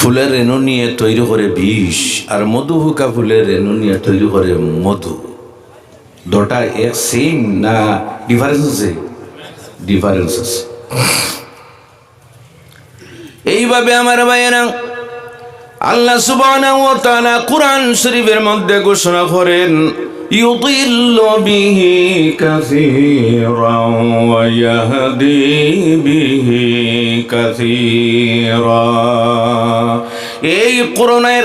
ফুলের রেণু নিয়ে তৈরি করে বিষ, আর মধুহুকা ফুলের রেণু নিয়ে তৈরি করে মধু। দুটা এক সেম না ডিফারেন্স আছে? ডিফারেন্স আছে। এইভাবে আমার ভাইয়েরা, আল্লাহ সুবহানাহু ওয়া তাআলা কুরআন শরীফের মধ্যে ঘোষণা করেন, ইউদিল্লু বিহি কাসীরান ওয়া ইয়াহদি বিহি কাসীরা। এই কোরআনের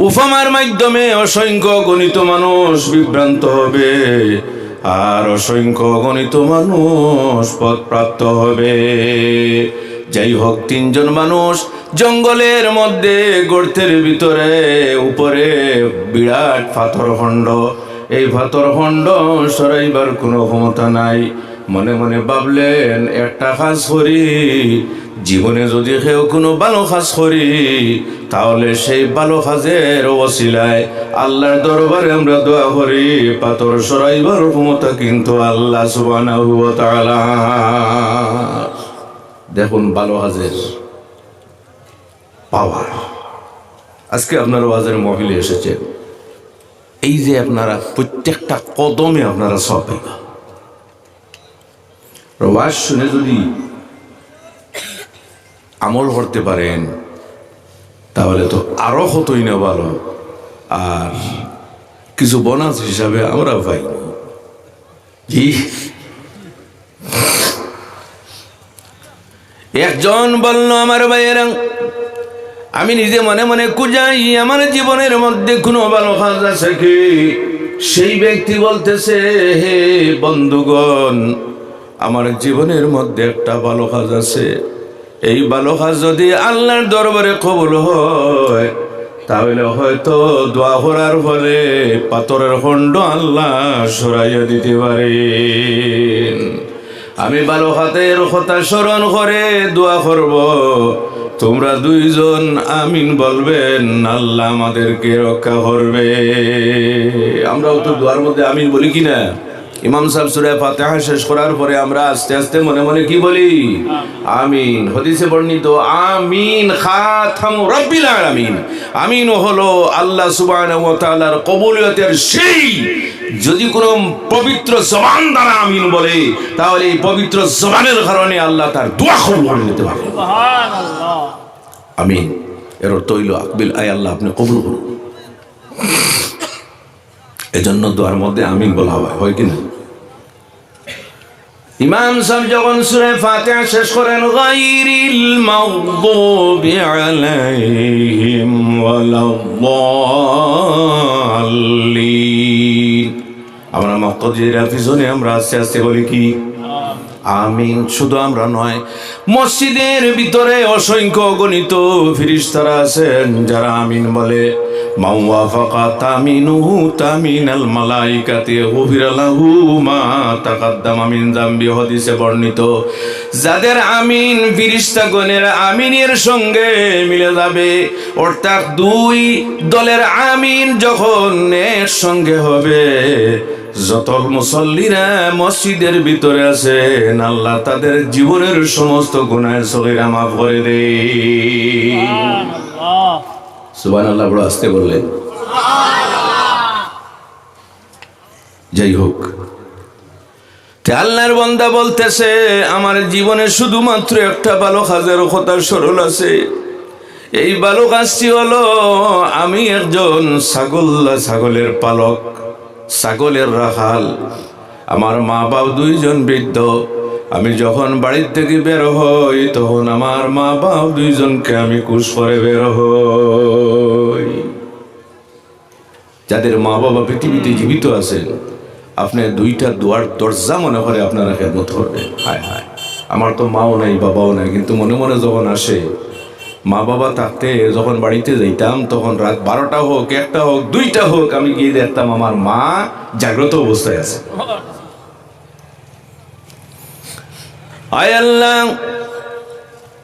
উপমার মাধ্যমে অসংখ্য গণিত মানুষ বিভ্রান্ত হবে, আর অসংখ্য গণিত মানুষ পথপ্রাপ্ত হবে। যাই হোক, তিনজন মানুষ জঙ্গলের মধ্যে গর্তের ভিতরে উপরে বিরাট পাথরখণ্ড, এই পাথরখণ্ড সরাইবার কোনো ক্ষমতা নাই। মনে মনে ভাবলেন, একটা কাজ করি, জীবনে যদি কেউ কোনো ভালো কাজ করি, তাহলে সেই ভালো কাজের ওসিলায় আল্লাহর দরবারে আমরা দোয়া করি, পাথর সরাইবার ক্ষমতা কিন্তু আল্লাহ সুবহানাহু ওয়া তাআলা। দেখুন ভালো কাজের পাওয়ার। আজকে আপনার ওয়াজের মহফিলে এসেছে, এই যে আপনারা প্রত্যেকটা কদমে আপনারা সব পাইবা। ওয়াজ শুনে যদি আমল করতে পারেন তাহলে তো আরো হতই না ভালো, আর কিছু বোনাস হিসাবে আমরা পাই। জি, একজন বলল, আমার ভাইয়েরা, আমি নিজে মনে মনে খুঁজাই আমার জীবনের মধ্যে কোনো ভালো কাজ আছে কি? সেই ব্যক্তি বলতেছে, হে বন্ধুগণ, আমার জীবনের মধ্যে একটা ভালো কাজ আছে। এই ভালো কাজ যদি আল্লাহর দরবারে কবুল হয়, তাহলে হয়তো দোয়া করার ফলে পাথরের খণ্ড আল্লাহ সরাইয়া দিতে পারেন। আমি ভালো কাজের কথা স্মরণ করে দোয়া করব, তোমরা দুইজন আমিন বলবেন, আল্লাহ আমাদেরকে রক্ষা করবে। আমরাও তো দোয়ার মধ্যে আমিন বলি কিনা? ইমাম সাহেব সূরা ফাতিহা শেষ করার পরে আমরা আস্তে আস্তে মনে মনে কি বলি? আমিন। হাদিসে বর্ণিত আমিন খাতামু রাব্বিল আলামিন, আমিন হলো আল্লাহ সুবহানাহু ওয়া তাআলার কবুলিয়তের সেই। যদি কোনো পবিত্র জবান দ্বারা আমিন বলে, তাহলে এই পবিত্র জবানের কারণে আল্লাহ তার দোয়া কবুল করে নিতে পারে। সুবহানাল্লাহ। আমিন এর অর্থ হইল আকবিল, আয় আল্লাহ আপনি কবুল করুন। এজন্য দোয়ার মধ্যে আমিন বলা হয় কিনা? ইমাম সাহেব যখন সূরা ফাতিহা শেষ করেন, গায়রিল মাগদুবি আলাইহিম ওয়ালাদ-দাল্লিন, আমরা মুক্তাদিরা পিছনে আমরা আস্তে আস্তে বলি কি? আমিন। শুধু আমরা নয়, মসজিদের ভিতরে অসংখ্য গণিত ফেরেশতারা আছেন যারা আমিন বলে। মান ওয়াফাকা তামিনুহু তামিনাল মালাইকাতি গুফিরা লাহু মা তাকাদ্দামা মিন যামবি, হাদিসে বর্ণিত। যাদের আমিন ফেরেশতাগণের আমিনের সঙ্গে মিলে যাবে, অর্থাৎ দুই দলের আমিন যখন একসঙ্গে হবে, যত মুসল্লিরা মসজিদের ভিতরে আছেন, আল্লাহ তাদের জীবনের সমস্ত গুনাহ সগীরা মাফ করে দেয়। সুবহানাল্লাহ। বড় আস্তে বললেন। যাই হোক, আল্লাহর বান্দা বলতেছে, আমার জীবনে শুধুমাত্র একটা ভালো কাজের কথা স্মরণ আছে। এই ভালো কাজটি হলো, আমি একজন ছাগলের পালক, ছাগলের রাখাল। আমার মা বাবা দুইজন বৃদ্ধ। আমি যখন বাড়ির থেকে বের হই, তখন আমার মা বাবা দুইজনকে আমি কুশ করে বের হই। যাদের মা বাবা পৃথিবীতে জীবিত আছেন, আপনি দুইটা দুয়ার দরজা মনে করে আপনারা খেদমত করবেন। হায় হায়, আমার তো মাও নাই বাবাও নাই, কিন্তু মনে মনে যখন আসে, মা বাবা থাকতে যখন বাড়িতে যাইতাম, তখন রাত 12টা হোক, 1টা হোক, 2টা হোক, আমি গিয়ে দেখতাম আমার মা জাগ্রত অবস্থায় আছে। আয় আল্লাহ,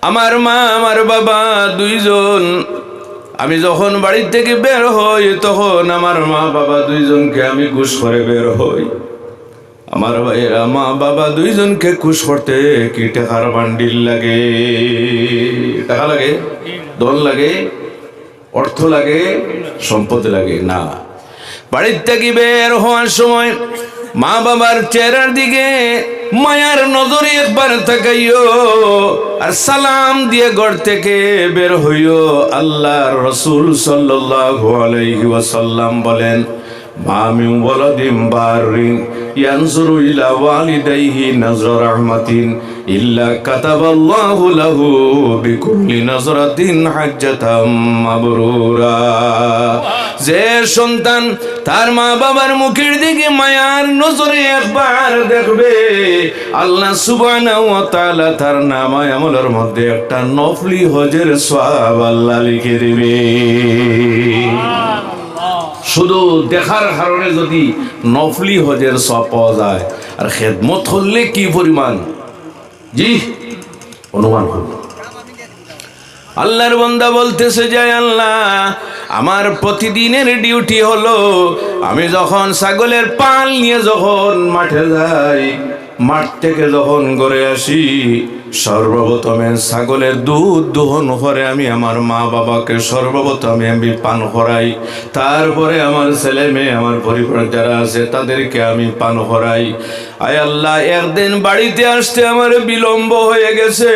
আমার মা আমার বাবা দুইজন, আমি যখন বাড়ি থেকে বের হই, তখন আমার মা বাবা দুইজনকে আমি কুশ করে বের হই। আমার ভাইয়েরা, মা বাবা দুইজনকে কুশ করতে কি টাকার বান্ডিল লাগে? টাকা লাগে, দল লাগে, অর্থ লাগে, সম্পদ লাগে না। বাড়ির থেকে বের হওয়ার সময় মা বাবার চেহারার দিকে মায়ার নজরে একবার তাকাইও, আর সালাম দিয়ে ঘর থেকে বের হইও। আল্লাহর রাসূল সাল্লাল্লাহু আলাইহি ওয়াসাল্লাম বলেন, মা মিন ওয়ালাদিন বারিন ইয়ানজুরু ইলা ওয়ালিদাইহি নাজরা রাহমাতিন ইল্লা কাতাবাল্লাহু লাহু বিকুল্লি নাজরাতিন হাজ্জাতাম মাবরুরা। যে সন্তান তার মা বাবার মুখের দিকে মায়ার নজরে একবার দেখবে, আল্লাহ সুবহানাহু ওয়া তাআলা তার নামায়ে আমলের মধ্যে একটা নফলি হজের সওয়াব আল্লাহ লিখে দিবে। শুধু দেখার কারণে যদি নফলি হজের সওয়াব পাওয়া যায়, আর খেদমত করলে কি পরিমাণ, জি অনুমান করুন। আল্লাহর বান্দা বলতেছে যে আল্লাহ, আমার প্রতিদিনের ডিউটি হলো আমি যখন ছাগলের পাল নিয়ে যখন মাঠে যাই, মাঠ থেকে যখন ঘরে আসি, সর্বপ্রথমে ছাগলের দুধ দোহন করে আমি আমার মা বাবাকে সর্বপ্রথমে আমি পান করাই, তারপরে আমার ছেলে মেয়ে আমার পরিবার যারা আছে তাদেরকে আমি পান করাই। আয় আল্লাহ, একদিন বাড়িতে আসতে আমার বিলম্ব হয়ে গেছে।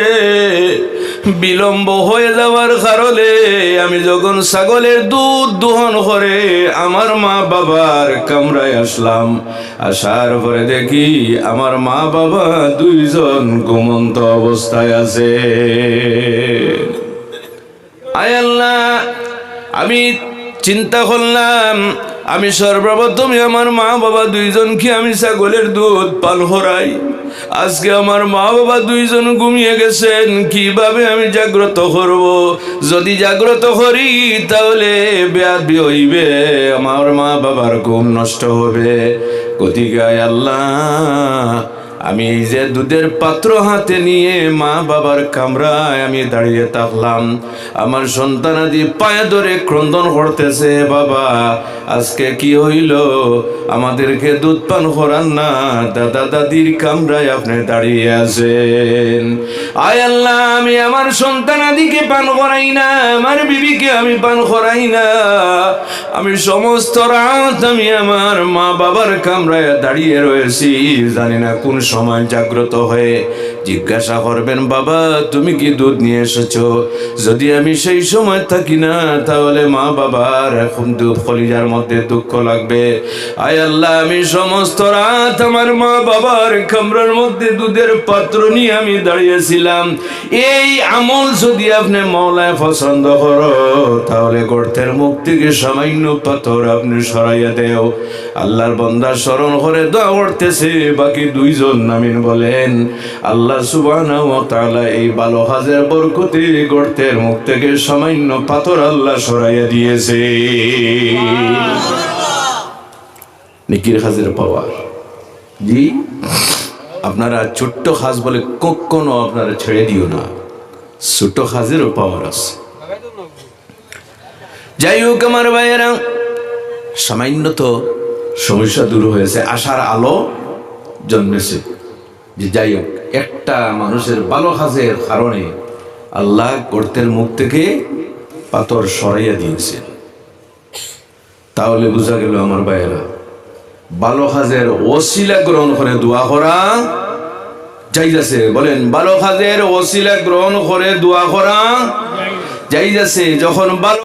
বিলম্ব হয়ে যাওয়ার কারণে আমি যখন ছাগলের দুধ দোহন করে আমার মা বাবার কামরায় আসলাম, আসার পরে দেখি আমার মা বাবা দুইজন ঘুমন্ত অবস্থায় আছে। আয় আল্লাহ, আমি চিন্তা করলাম আমি সর্বপ্রথম আমার মা বাবা দুইজনকে আমি ছাগলের দুধ পান করাই। আজকে আমার মা বাবা দুইজন ঘুমিয়ে গেছেন, কিভাবে আমি জাগ্রত করব? যদি জাগ্রত করি তাহলে বেয়াদবি হইবে, আমার মা বাবার ঘুম নষ্ট হবে। গতিকে আল্লাহ, আমি এই যে দুধের পাত্র হাতে নিয়ে মা বাবার কামরায় আমি দাঁড়িয়ে থাকলাম, আমার সন্তানাদি পায়ে ধরে ক্রন্দন করতেছে, বাবা আজকে কি হইল, আমাদেরকে দুধ পান করান না, দাদা দাদির কামরায় আপনি দাঁড়িয়ে আছেন। আয় আল্লাহ, আমি আমার সন্তানাদিকে পান করাই না, আমার বিবিকে আমি পান করাই না, আমি সমস্ত রাত আমি আমার মা বাবার কামরায় দাঁড়িয়ে রয়েছি। জানি না কোন সময় জাগ্রত হয়ে জিজ্ঞাসা করবেন, বাবা তুমি কি দুধ নিয়ে এসেছো? যদি আমি সেই সময় থাকি না তাহলে মা বাবার এখন দুধ কলিজার মধ্যে দুঃখ লাগবে। আয় আল্লাহ, আমি সমস্ত রাত আমার মা বাবার কামরার মধ্যে দুধের পাত্র নিয়ে আমি দাঁড়িয়েছিলাম। এই আমল যদি আপনি মওলায় পছন্দ করো তাহলে গর্তের মুখ থেকে সামান্য পাথর আপনি সরাইয়া দেও। আল্লাহর বান্দা স্মরণ করে দোয়া করতেছে, বাকি দুইজন আমিন বলেন। আল্লাহ সুবহানাহু ওয়া তাআলা এই ভালো কাজের বরকতে গর্তের মুখ থেকে সামান্য পাথর আল্লাহ সরাইয়া দিয়েছে। নেকির কাজের পাওয়ার। জি, আপনারা ছোট্ট কাজ বলে কখনো আপনারা ছেড়ে দিও না, ছোট কাজেরও পাওয়ার আছে। যাই হোক আমার ভাইয়েরা, সামান্য তো সমস্যা দূর হয়েছে, আশার আলো জন্মেছে। যে যাই হোক, একটা মানুষের ভালো কাজের কারণে আল্লাহ গর্তের মুখ থেকে পাথর সরাইয়া দিয়েছে। তাহলে বোঝা গেল আমার ভাইয়েরা, ভালো কাজের ওসিলা গ্রহণ করে দোয়া করা যাইতেছে। বলেন, ভালো কাজের ওসিলা গ্রহণ করে দোয়া করা যাইতেছে। যখন ভালো